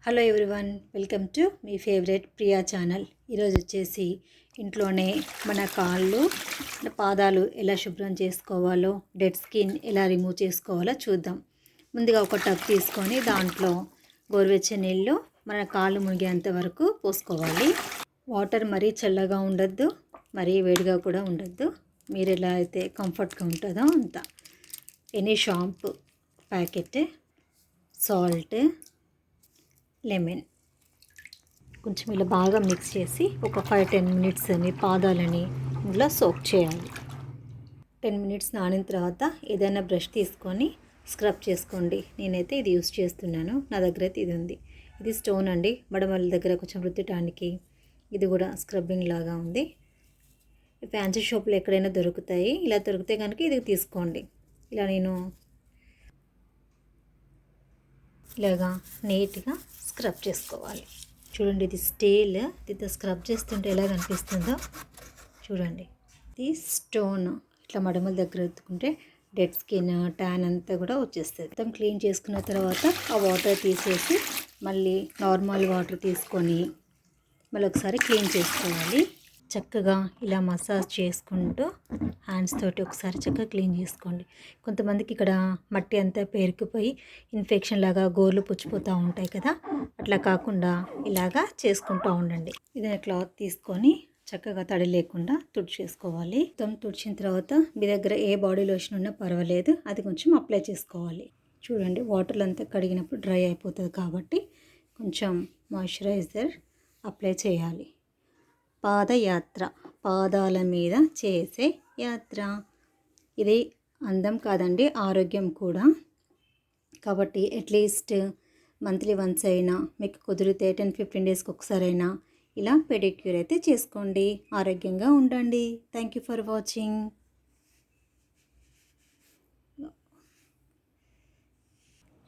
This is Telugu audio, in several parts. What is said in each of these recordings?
Hello everyone, welcome to me favourite Priya channel. ఈరోజు వచ్చేసి ఇంట్లోనే మన కాళ్ళు పాదాలు ఎలా శుభ్రం చేసుకోవాలో, డెడ్ స్కిన్ ఎలా రిమూవ్ చేసుకోవాలో చూద్దాం. ముందుగా ఒక టబ్ తీసుకొని దాంట్లో గోరువెచ్చని నీళ్ళు మన కాళ్ళు మునిగేంత వరకు పోసుకోవాలి. వాటర్ మరీ చల్లగా ఉండద్దు, మరీ వేడిగా కూడా ఉండద్దు. మీరు ఎలా అయితే కంఫర్ట్గా ఉంటుందో అంత. Any shampoo packet, salt, lemon కొంచెం ఇలా బాగా మిక్స్ చేసి ఒక 5-10 మినిట్స్ మీ పాదాలని ఇందులో సోక్ చేయాలి. 10 మినిట్స్ నానిన తర్వాత ఏదైనా బ్రష్ తీసుకొని స్క్రబ్ చేసుకోండి. నేనైతే ఇది యూస్ చేస్తున్నాను. నా దగ్గర అయితే ఇది ఉంది. ఇది స్టోన్ అండి, మడమల దగ్గర కొంచెం రుద్దటానికి. ఇది కూడా స్క్రబ్బింగ్ లాగా ఉంది. ఫ్యాన్సీ షాప్లో ఎక్కడైనా దొరుకుతాయి. ఇలా దొరికితే కనుక ఇది తీసుకోండి. ఇలా నేను ఇలాగా నీట్గా స్క్రబ్ చేసుకోవాలి. చూడండి, ఇది స్టీల్. దీంతో స్క్రబ్ చేస్తుంటే ఎలా కనిపిస్తుందో చూడండి. ఇది స్టోన్. ఇట్లా మడమల దగ్గర ఎత్తుకుంటే డెడ్ స్కిన్, ట్యాన్ అంతా కూడా వచ్చేస్తుంది. మొత్తం క్లీన్ చేసుకున్న తర్వాత ఆ వాటర్ తీసేసి మళ్ళీ నార్మల్ వాటర్ తీసుకొని మళ్ళీ ఒకసారి క్లీన్ చేసుకోవాలి. చక్కగా ఇలా మసాజ్ చేసుకుంటూ హ్యాండ్స్ తోటి ఒకసారి చక్కగా క్లీన్ చేసుకోండి. కొంతమందికి ఇక్కడ మట్టి అంతా పేరుకుపోయి ఇన్ఫెక్షన్ లాగా గోర్లు పుచ్చిపోతూ ఉంటాయి కదా, అట్లా కాకుండా ఇలాగా చేసుకుంటూ ఉండండి. ఇదే క్లాత్ తీసుకొని చక్కగా తడి లేకుండా తుడిచేసుకోవాలి. మొత్తం తుడిచిన తర్వాత మీ దగ్గర ఏ బాడీ లోషన్ ఉన్నా పర్వాలేదు, అది కొంచెం అప్లై చేసుకోవాలి. చూడండి, వాటర్లు అంతా కడిగినప్పుడు డ్రై అయిపోతుంది కాబట్టి కొంచెం మాయిశ్చరైజర్ అప్లై చేయాలి. పాదయాత్ర, పాదాల మీద చేసే యాత్ర. ఇది అందం కాదండి, ఆరోగ్యం కూడా. కాబట్టి అట్లీస్ట్ మంత్లీ వన్స్ అయినా, మీకు కుదిరితే 10-15 డేస్కి ఒకసారైనా ఇలా పెడిక్యూర్ అయితే చేసుకోండి. ఆరోగ్యంగా ఉండండి. Thank you for watching.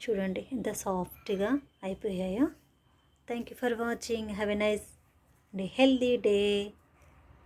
చూడండి ఎంత సాఫ్ట్గా అయిపోయాయో. Thank you for watching. Have a nice day, healthy day.